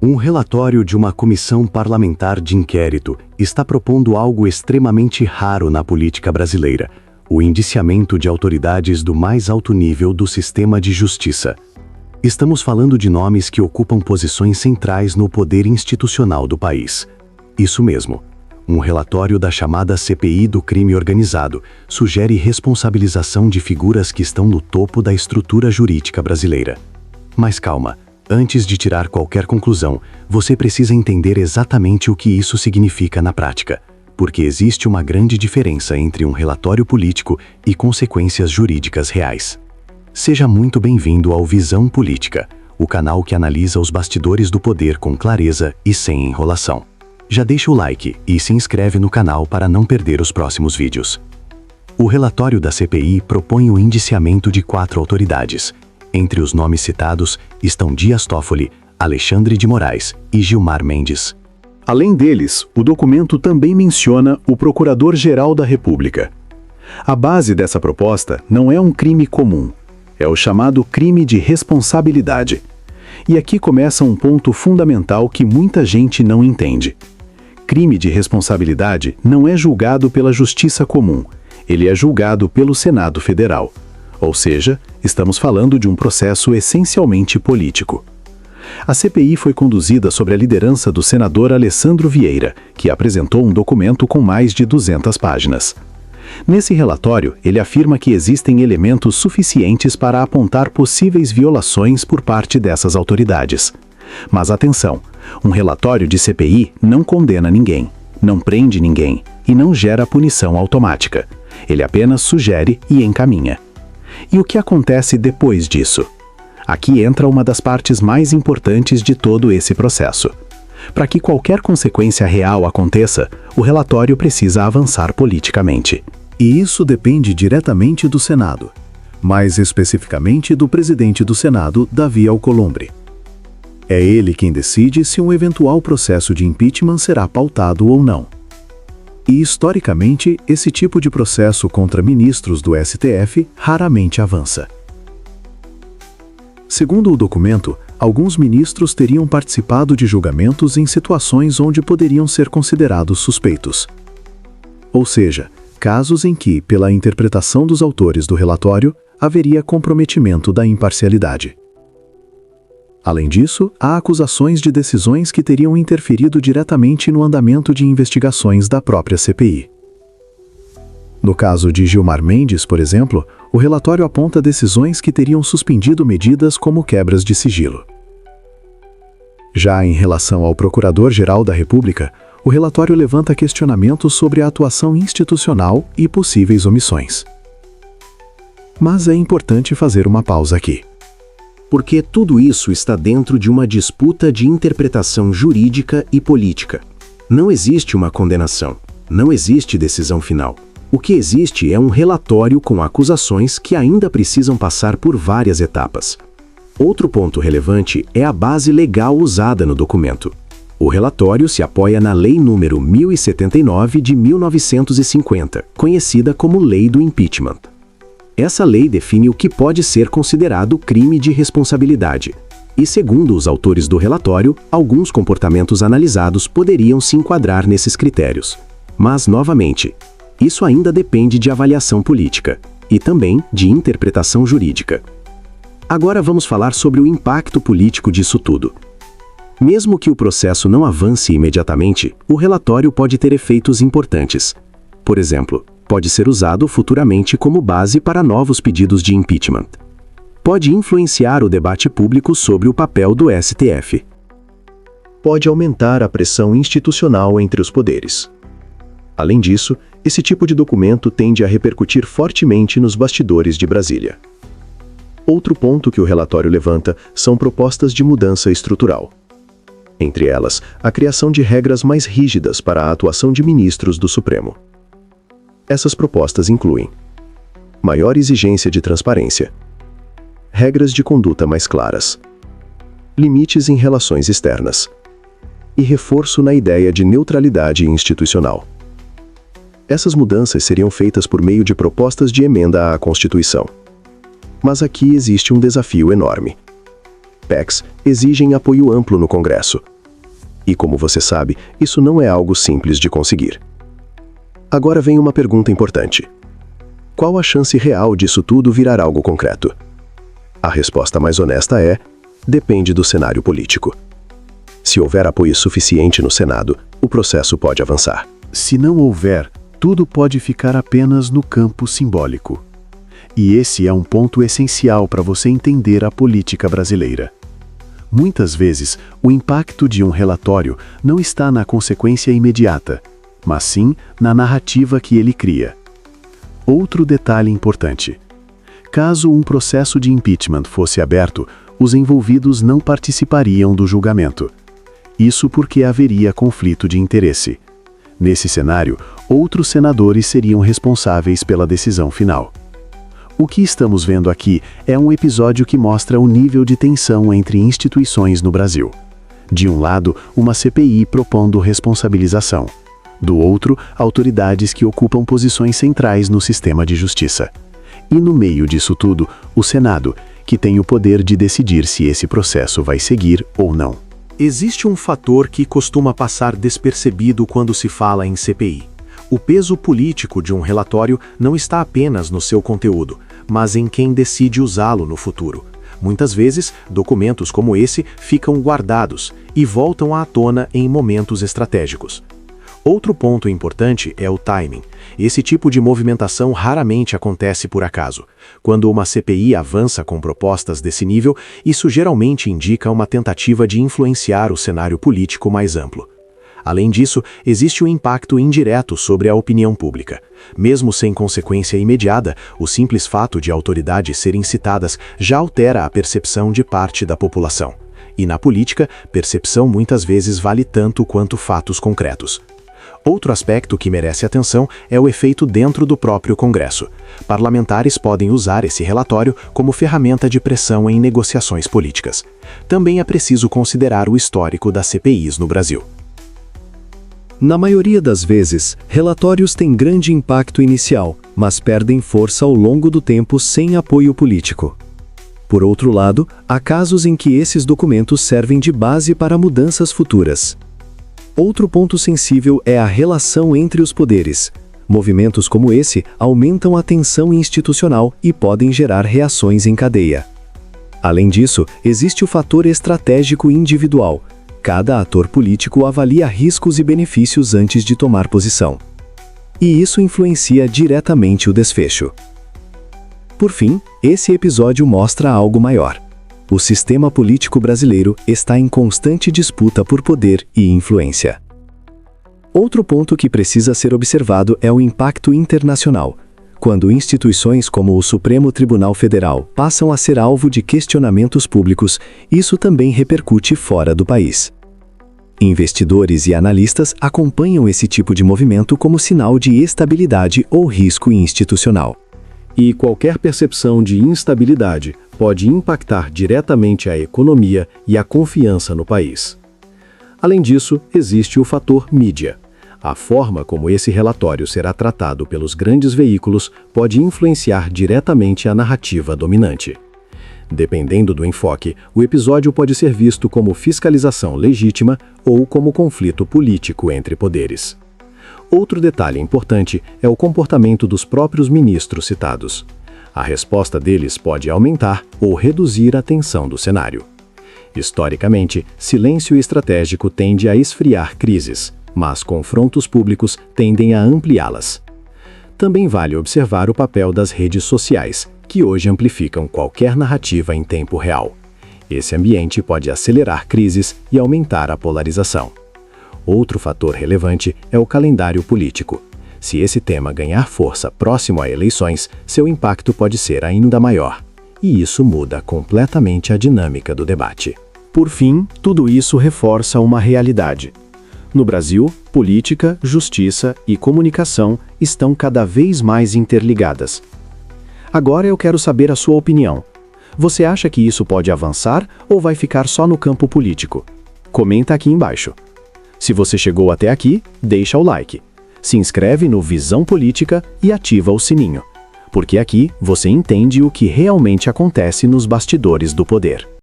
Um relatório de uma comissão parlamentar de inquérito está propondo algo extremamente raro na política brasileira: o indiciamento de autoridades do mais alto nível do sistema de justiça. Estamos falando de nomes que ocupam posições centrais no poder institucional do país. Isso mesmo. Um relatório da chamada CPI do crime organizado sugere responsabilização de figuras que estão no topo da estrutura jurídica brasileira. Mas calma. Antes de tirar qualquer conclusão, você precisa entender exatamente o que isso significa na prática, porque existe uma grande diferença entre um relatório político e consequências jurídicas reais. Seja muito bem-vindo ao Visão Política, o canal que analisa os bastidores do poder com clareza e sem enrolação. Já deixa o like e se inscreve no canal para não perder os próximos vídeos. O relatório da CPI propõe o indiciamento de 4 autoridades. Entre os nomes citados estão Dias Toffoli, Alexandre de Moraes e Gilmar Mendes. Além deles, o documento também menciona o Procurador-Geral da República. A base dessa proposta não é um crime comum, é o chamado crime de responsabilidade. E aqui começa um ponto fundamental que muita gente não entende. Crime de responsabilidade não é julgado pela Justiça Comum, ele é julgado pelo Senado Federal. Ou seja, estamos falando de um processo essencialmente político. A CPI foi conduzida sob a liderança do senador Alessandro Vieira, que apresentou um documento com mais de 200 páginas. Nesse relatório, ele afirma que existem elementos suficientes para apontar possíveis violações por parte dessas autoridades. Mas atenção, um relatório de CPI não condena ninguém, não prende ninguém e não gera punição automática. Ele apenas sugere e encaminha. E o que acontece depois disso? Aqui entra uma das partes mais importantes de todo esse processo. Para que qualquer consequência real aconteça, o relatório precisa avançar politicamente. E isso depende diretamente do Senado, mais especificamente do presidente do Senado, Davi Alcolumbre. É ele quem decide se um eventual processo de impeachment será pautado ou não. E, historicamente, esse tipo de processo contra ministros do STF raramente avança. Segundo o documento, alguns ministros teriam participado de julgamentos em situações onde poderiam ser considerados suspeitos. Ou seja, casos em que, pela interpretação dos autores do relatório, haveria comprometimento da imparcialidade. Além disso, há acusações de decisões que teriam interferido diretamente no andamento de investigações da própria CPI. No caso de Gilmar Mendes, por exemplo, o relatório aponta decisões que teriam suspendido medidas como quebras de sigilo. Já em relação ao Procurador-Geral da República, o relatório levanta questionamentos sobre a atuação institucional e possíveis omissões. Mas é importante fazer uma pausa aqui. Porque tudo isso está dentro de uma disputa de interpretação jurídica e política. Não existe uma condenação, não existe decisão final. O que existe é um relatório com acusações que ainda precisam passar por várias etapas. Outro ponto relevante é a base legal usada no documento. O relatório se apoia na Lei nº 1079 de 1950, conhecida como Lei do Impeachment. Essa lei define o que pode ser considerado crime de responsabilidade. E, segundo os autores do relatório, alguns comportamentos analisados poderiam se enquadrar nesses critérios. Mas, novamente, isso ainda depende de avaliação política e também de interpretação jurídica. Agora vamos falar sobre o impacto político disso tudo. Mesmo que o processo não avance imediatamente, o relatório pode ter efeitos importantes. Por exemplo, pode ser usado futuramente como base para novos pedidos de impeachment. Pode influenciar o debate público sobre o papel do STF. Pode aumentar a pressão institucional entre os poderes. Além disso, esse tipo de documento tende a repercutir fortemente nos bastidores de Brasília. Outro ponto que o relatório levanta são propostas de mudança estrutural. Entre elas, a criação de regras mais rígidas para a atuação de ministros do Supremo. Essas propostas incluem maior exigência de transparência, regras de conduta mais claras, limites em relações externas e reforço na ideia de neutralidade institucional. Essas mudanças seriam feitas por meio de propostas de emenda à Constituição. Mas aqui existe um desafio enorme. PECs exigem apoio amplo no Congresso, E como você sabe, isso não é algo simples de conseguir. Agora vem uma pergunta importante. Qual a chance real disso tudo virar algo concreto? A resposta mais honesta é: depende do cenário político. Se houver apoio suficiente no Senado, o processo pode avançar. Se não houver, tudo pode ficar apenas no campo simbólico. E esse é um ponto essencial para você entender a política brasileira. Muitas vezes, o impacto de um relatório não está na consequência imediata, mas sim na narrativa que ele cria. Outro detalhe importante: caso um processo de impeachment fosse aberto, os envolvidos não participariam do julgamento. Isso porque haveria conflito de interesse. Nesse cenário, outros senadores seriam responsáveis pela decisão final. O que estamos vendo aqui é um episódio que mostra o nível de tensão entre instituições no Brasil. De um lado, uma CPI propondo responsabilização. Do outro, autoridades que ocupam posições centrais no sistema de justiça. E no meio disso tudo, o Senado, que tem o poder de decidir se esse processo vai seguir ou não. Existe um fator que costuma passar despercebido quando se fala em CPI. O peso político de um relatório não está apenas no seu conteúdo, mas em quem decide usá-lo no futuro. Muitas vezes, documentos como esse ficam guardados e voltam à tona em momentos estratégicos. Outro ponto importante é o timing. Esse tipo de movimentação raramente acontece por acaso. Quando uma CPI avança com propostas desse nível, isso geralmente indica uma tentativa de influenciar o cenário político mais amplo. Além disso, existe um impacto indireto sobre a opinião pública. Mesmo sem consequência imediata, o simples fato de autoridades serem citadas já altera a percepção de parte da população. E na política, percepção muitas vezes vale tanto quanto fatos concretos. Outro aspecto que merece atenção é o efeito dentro do próprio Congresso. Parlamentares podem usar esse relatório como ferramenta de pressão em negociações políticas. Também é preciso considerar o histórico das CPIs no Brasil. Na maioria das vezes, relatórios têm grande impacto inicial, mas perdem força ao longo do tempo sem apoio político. Por outro lado, há casos em que esses documentos servem de base para mudanças futuras. Outro ponto sensível é a relação entre os poderes. Movimentos como esse aumentam a tensão institucional e podem gerar reações em cadeia. Além disso, existe o fator estratégico individual. Cada ator político avalia riscos e benefícios antes de tomar posição. E isso influencia diretamente o desfecho. Por fim, esse episódio mostra algo maior. O sistema político brasileiro está em constante disputa por poder e influência. Outro ponto que precisa ser observado é o impacto internacional. Quando instituições como o Supremo Tribunal Federal passam a ser alvo de questionamentos públicos, isso também repercute fora do país. Investidores e analistas acompanham esse tipo de movimento como sinal de estabilidade ou risco institucional. E qualquer percepção de instabilidade pode impactar diretamente a economia e a confiança no país. Além disso, existe o fator mídia. A forma como esse relatório será tratado pelos grandes veículos pode influenciar diretamente a narrativa dominante. Dependendo do enfoque, o episódio pode ser visto como fiscalização legítima ou como conflito político entre poderes. Outro detalhe importante é o comportamento dos próprios ministros citados. A resposta deles pode aumentar ou reduzir a tensão do cenário. Historicamente, silêncio estratégico tende a esfriar crises, mas confrontos públicos tendem a ampliá-las. Também vale observar o papel das redes sociais, que hoje amplificam qualquer narrativa em tempo real. Esse ambiente pode acelerar crises e aumentar a polarização. Outro fator relevante é o calendário político. Se esse tema ganhar força próximo a eleições, seu impacto pode ser ainda maior. E isso muda completamente a dinâmica do debate. Por fim, tudo isso reforça uma realidade. No Brasil, política, justiça e comunicação estão cada vez mais interligadas. Agora eu quero saber a sua opinião. Você acha que isso pode avançar ou vai ficar só no campo político? Comenta aqui embaixo. Se você chegou até aqui, deixa o like. Se inscreve no Visão Política e ativa o sininho. Porque aqui você entende o que realmente acontece nos bastidores do poder.